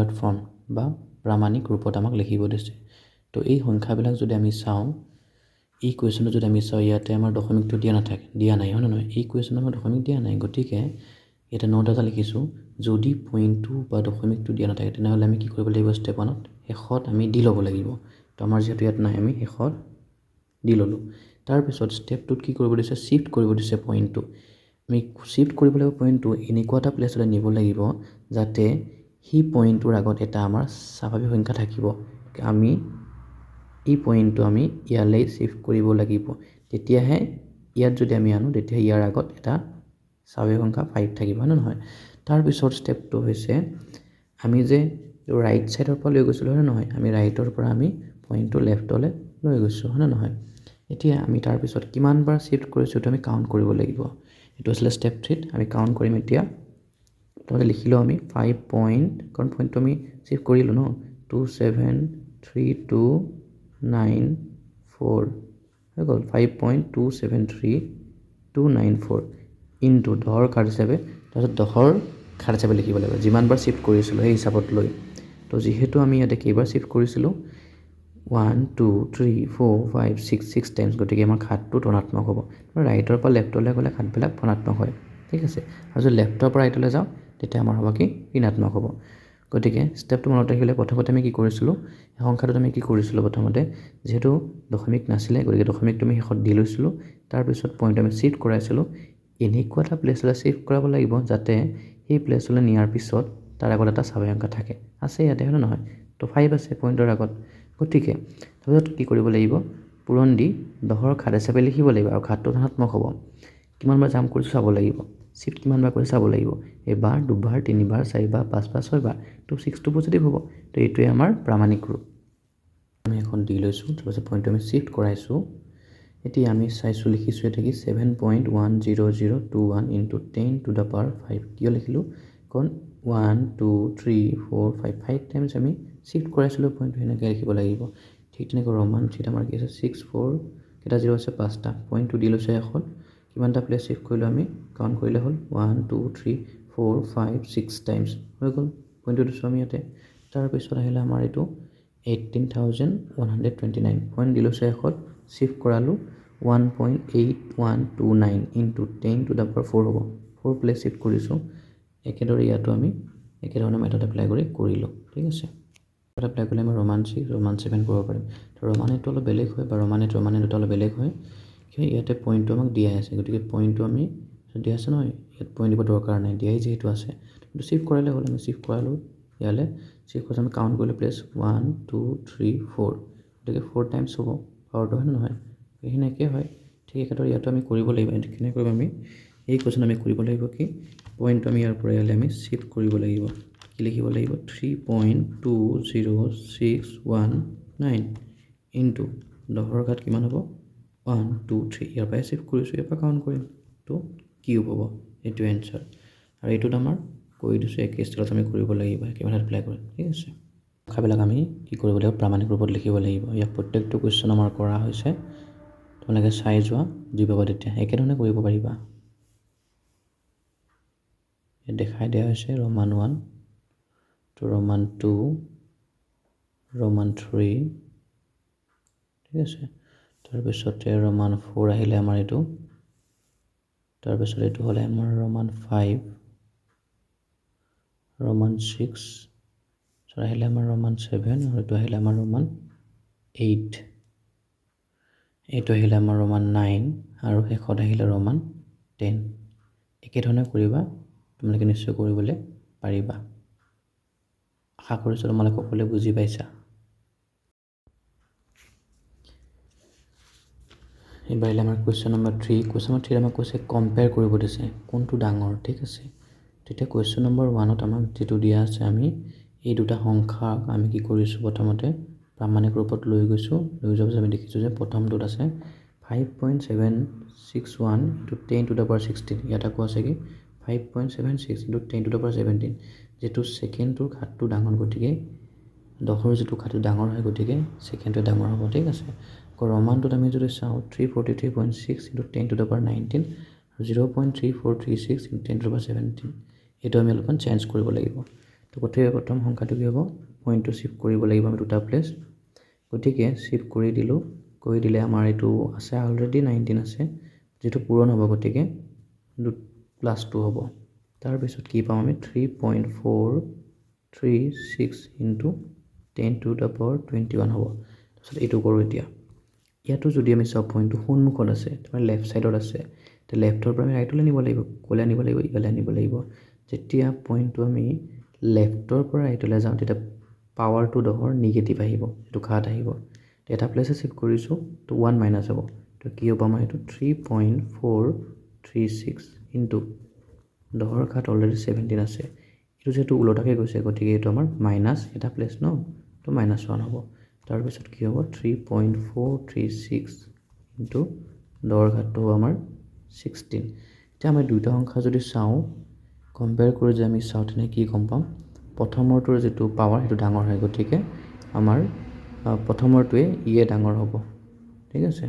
Standard form বা প্ৰামাণিক ৰূপত আমাক লিখিব দিছে। তো এই সংখ্যাবিলাক যদি আমি চাওঁ, এই কুৱেশ্যনটো যদি আমি চাওঁ, ইয়াতে আমাৰ দশমিকটো দিয়া নাই, হয় নে নহয়? এই কুৱেশ্যনত আমাৰ দশমিক দিয়া নাই, গতিকে ইয়াতে নোট এটা লিখিছোঁ, যদি পইণ্টটো বা দশমিকটো দিয়া নাথাকে তেনেহ'লে আমি কি কৰিব লাগিব? ষ্টেপ 1ত শেষত আমি দি ল'ব লাগিব। তো আমাৰ যিহেতু ইয়াত নাই, আমি শেষত দি ল'লোঁ। তাৰপিছত ষ্টেপ 2ত কি কৰিব দিছে? শ্বিফ্ট কৰিব দিছে পইণ্টটো। আমি শ্বিফ্ট কৰিব লাগিব পইণ্টটো এনেকুৱা এটা প্লেচলৈ নিব লাগিব যাতে সেই পইণ্টটোৰ আগত এটা আমাৰ স্বাভাৱিক সংখ্যা থাকিব। আমি এই পইণ্টটো আমি ইয়ালৈ শ্বিফ্ট কৰিব লাগিব, তেতিয়াহে ইয়াত যদি আমি আনো তেতিয়া ইয়াৰ আগত এটা স্বাভাৱিক সংখ্যা 5 থাকিব, হয় নে নহয়? তাৰপিছত ষ্টেপটো হৈছে আমি যে ৰাইট ছাইডৰ পৰা লৈ গৈছিলোঁ, হয় নে নহয়? আমি ৰাইটৰ পৰা আমি পইণ্টটো লেফ্টলৈ লৈ গৈছোঁ, হয় নে নহয়? এতিয়া আমি তাৰপিছত কিমানবাৰ শ্বিফ্ট কৰিছোঁ এইটো আমি কাউণ্ট কৰিব লাগিব। এইটো আছিলে ষ্টেপ 3ত, আমি কাউণ্ট কৰিম এতিয়া। প্ৰথমতে লিখিলোঁ আমি 5 পইণ্ট, কাৰণ পইণ্টটো আমি শ্বিফ্ট কৰিলোঁ ন, 2 7 3 2 9 4 হৈ গ'ল। 5.273.294 ইনটু দহৰ ঘাত হিচাপে, তাৰপিছত দহৰ ঘাত হিচাপে লিখিব লাগিব, যিমানবাৰ শ্বিফ্ট কৰিছিলোঁ সেই হিচাপত লৈ। তো যিহেতু আমি ইয়াতে কেইবাৰ শ্বিফ্ট কৰিছিলোঁ, 1 2 3 4 5 6 টাইমছ, গতিকে আমাৰ ঘাতটো ধনাত্মক হ'ব। ৰাইটৰ পৰা লেফ্টলৈ গ'লে ঘাতবিলাক ধনাত্মক হয়, ঠিক আছে। আৰু যদি লেফ্টৰ পৰা ৰাইটলৈ যাওঁ তেতিয়া আমাৰ হ'ব কি? ঋণাত্মক হ'ব। গতিকে ষ্টেপটো মনত ৰাখিলে প্ৰথমতে আমি কি কৰিছিলোঁ? এই সংখ্যাটোত আমি কি কৰিছিলোঁ? প্ৰথমতে যিহেতু দশমিক নাছিলে, গতিকে দশমিকটো আমি শেষত দি লৈছিলোঁ। তাৰপিছত পইণ্টটো আমি শ্বিফ্ট কৰাইছিলোঁ। এনেকুৱা এটা প্লেচলৈ শ্বিফ্ট কৰাব লাগিব যাতে সেই প্লেচলৈ নিয়াৰ পিছত তাৰ আগত এটা স্বাভাৱিক সংখ্যা থাকে। আছে ইয়াতে, হয় নে নহয়? তো 5 আছে পইণ্টৰ আগত, গতিকে তাৰপিছত কি কৰিব লাগিব? পূৰণ দি দহৰ ঘাত হিচাপে লিখিব লাগিব, আৰু ঘাতটো ধনাত্মক হ'ব। কিমানবাৰ জাম্প কৰিছোঁ চাব লাগিব, শ্বিফ্ট কিমানবাৰ কৰি চাব লাগিব, এবাৰ দুবাৰ তিনিবাৰ চাৰিবাৰ পাঁচবাৰ ছয়বাৰ, তো 6টো পজিটিভ হ'ব। তো এইটোৱে আমাৰ প্ৰামাণিক ৰূপ। আমি এখন দি লৈছোঁ, তাৰপিছত পইণ্টটো আমি শ্বিফ্ট কৰাইছোঁ। এতিয়া আমি চাইছোঁ, লিখিছোঁ এতিয়া কি 7.10021 ইনটু 10 টু দ্য পাৱাৰ 5। কিয় লিখিলোঁ? কাৰণ 1 2 3 4 5 5 টাইমছ আমি শ্বিফ্ট কৰাইছিলোঁ পইণ্টটো, সেনেকৈ লিখিব লাগিব। ঠিক তেনেকৈ ৰোমান থ্ৰীত আমাৰ কি আছে? 6 4 কেইটা জিৰ' আছে? 5টা। পইণ্টটো দি লৈছোঁ এখন, কিমানটা প্লেচ শ্বিফ্ট কৰিলোঁ আমি কাউণ্ট কৰিলে হ'ল 1 2 3 4 5 6 টাইমছ হৈ গ'ল। পইণ্টটো দিছোঁ আমি ইয়াতে। তাৰপিছত আহিলে আমাৰ এইটো 18,129 পইণ্ট দি লৈছোঁ শেষত, শ্বিফ্ট কৰালোঁ 1.8129 ইনটু 10 টু দ্য পাৱাৰ 4 হ'ব। 4 প্লেচ শ্বিফ্ট কৰিছোঁ। একেদৰে ইয়াতো আমি একেধৰণে মেথড এপ্লাই কৰিলোঁ, ঠিক আছে। মেথড এপ্লাই কৰিলে আমি ৰোমান 6 ৰোমান 7 কৰিব পাৰিম। তো ৰোমান 8টো অলপ বেলেগ হয়, বা ৰোমান 8 দুটা অলপ বেলেগ হয়। কিয়? ইয়াতে পইণ্টটো আমাক দিয়াই আছে, গতিকে পইণ্টটো আমি দিয়া আছে নহয়, ইয়াত পইণ্ট দিব দৰকাৰ নাই, দিয়াই যিহেতু আছে। কিন্তু শ্বিফ্ট কৰালে হ'ল, আমি শ্বিফ্ট কৰালোঁ ইয়ালৈ। শ্বিফ্ট কৰি আমি কাউণ্ট কৰিলোঁ প্লেচ 1 2 3 4, গতিকে 4 টাইমছ হ'ব পাৱাৰটো, হয় নে নহয়? সেইখিনি একেই হয়। ঠিক একেদৰে ইয়াতো আমি কৰিব লাগিব। কেনেকৈ কৰিম আমি? এই কুৱেশ্যন আমি কৰিব লাগিব কি? পইণ্টটো আমি ইয়াৰ পৰা ইয়ালৈ আমি শ্বিফ্ট কৰিব লাগিব। কি লিখিব লাগিব? 3.20619 ইনটু দহৰ ঘাত কিমান হ'ব? 1 2 3, ইয়াৰ পৰাই শ্বিফ্ট কৰিছোঁ, ইয়াৰ পৰা কাউণ্ট কৰিম। তো কিউব হ'ব, এইটো এনচাৰ। আৰু এইটোত আমাৰ কৰি দিছোঁ, একে ষ্টাইলত আমি কৰিব লাগিব, একেবাৰে এপ্লাই কৰিম, ঠিক আছে। সংখ্যাবিলাক আমি কি কৰিব লাগিব? প্ৰামাণিক ৰূপত লিখিব লাগিব। ইয়াক প্ৰত্যেকটো কুৱেশ্যন আমাৰ কৰা হৈছে, তোমালোকে চাই যোৱা, বুজি পাবা তেতিয়া। একেধৰণে কৰিব পাৰিবা। ইয়াত দেখাই দিয়া হৈছে ৰোমান 1, তো ৰোমান 2, ৰোমান 3, ঠিক আছে। তাৰপিছতে ৰোমান 4 আহিলে আমাৰ এইটো, তাৰপিছত এইটো হ'লে আমাৰ ৰোমান 5, ৰোমান 6, আহিলে আমাৰ ৰোমান 7, আৰু এইটো আহিলে আমাৰ ৰোমান 8, এইটো আহিলে আমাৰ ৰোমান 9, আৰু শেষত আহিলে ৰোমান 10। একেধৰণে কৰিবা, তোমালোকে নিশ্চয় কৰিবলৈ পাৰিবা। আশা কৰিছোঁ তোমালোকে সকলোৱে বুজি পাইছা। এইবাৰ আহিলে আমাৰ কুৱেশ্যন নম্বৰ 3। কুৱেশ্যন নম্বৰ 3 আমাক কৈছে কম্পেয়াৰ কৰিব দিছে, কোনটো ডাঙৰ, ঠিক আছে। তেতিয়া কুৱেশ্যন নম্বৰ 1ত আমাক যিটো দিয়া আছে, আমি এই দুটা সংখ্যাক আমি কি কৰিছোঁ? প্ৰথমতে প্ৰামাণিক ৰূপত লৈ গৈছোঁ। লৈ যোৱাৰ পিছত আমি দেখিছোঁ যে প্ৰথমটোত আছে 5.761 ইনটু 10 টু দ্য পাৱাৰ 16। ইয়াত আকৌ আছে কি 5.76 ইনটু 10 টু দ্য পাৱাৰ 17। যিহেতু ছেকেণ্ডটোৰ ঘাতটো ডাঙৰ, গতিকে দহৰ যিটো ঘাতটো ডাঙৰ হয়, গতিকে ছেকেণ্ডটোৱে ডাঙৰ হ'ব, ঠিক আছে। আকৌ ৰোমানটোত আমি যদি চাওঁ 343.6 ইনটু 10 টু দ্য পাৱাৰ 19, আৰু 0.3436 ইনটু 10 টু দ্য পাৱাৰ 17। এইটো আমি অলপমান চেঞ্জ কৰিব লাগিব। তো গতিকে প্ৰথম সংখ্যাটো কি হ'ব পইণ্টটো শ্বিফ্ট কৰিব লাগিব আমি দুটা প্লেচ গতিকে শ্বিফ্ট কৰি দিলোঁ কৰি দিলে আমাৰ এইটো আছে অলৰেডি 19 আছে যিটো পূৰণ হ'ব গতিকে +2 হ'ব তাৰপিছত কি পাম আমি 3.436 ইনটু 10 to the power 21 হ'ব তাৰপিছত এইটো কৰোঁ এতিয়া ইয়াতো যদি আমি চাওঁ পইণ্টটো সন্মুখত আছে তোমাৰ লেফ্ট ছাইডত আছে তো লেফ্টৰ পৰা আমি ৰাইটলৈ নিব লাগিব ক'লে আনিব লাগিব ইফালে আনিব লাগিব যেতিয়া পইণ্টটো আমি লেফ্টৰ পৰা ৰাইটলৈ যাওঁ তেতিয়া পাৱাৰটো ডহৰ নিগেটিভ আহিব এইটো ঘাত আহিব এটা প্লেচে শিফ্ট কৰিছোঁ তো 1 মাইনাছ হ'ব তো কি হ'ব আমাৰ এইটো 3.436 ইনটু ডহৰ ঘাত অলৰেডি 17 আছে এইটো যিহেতু ওলোটাকৈ গৈছে গতিকে এইটো আমাৰ মাইনাছ এটা প্লেচ ন তো -1 হ'ব তাৰপিছত কি হ'ব 3.436 ইনটু ডহৰ ঘাতটো হ'ব আমাৰ 16 এতিয়া আমি দুইটা সংখ্যা যদি চাওঁ কম্পেয়াৰ কৰি যে আমি চাওঁ তেনে কি গম পাম প্ৰথমৰটোৰ যিটো পাৱাৰ সেইটো ডাঙৰ হয় গতিকে আমাৰ প্ৰথমৰটোৱে ইয়ে ডাঙৰ হ'ব ঠিক আছে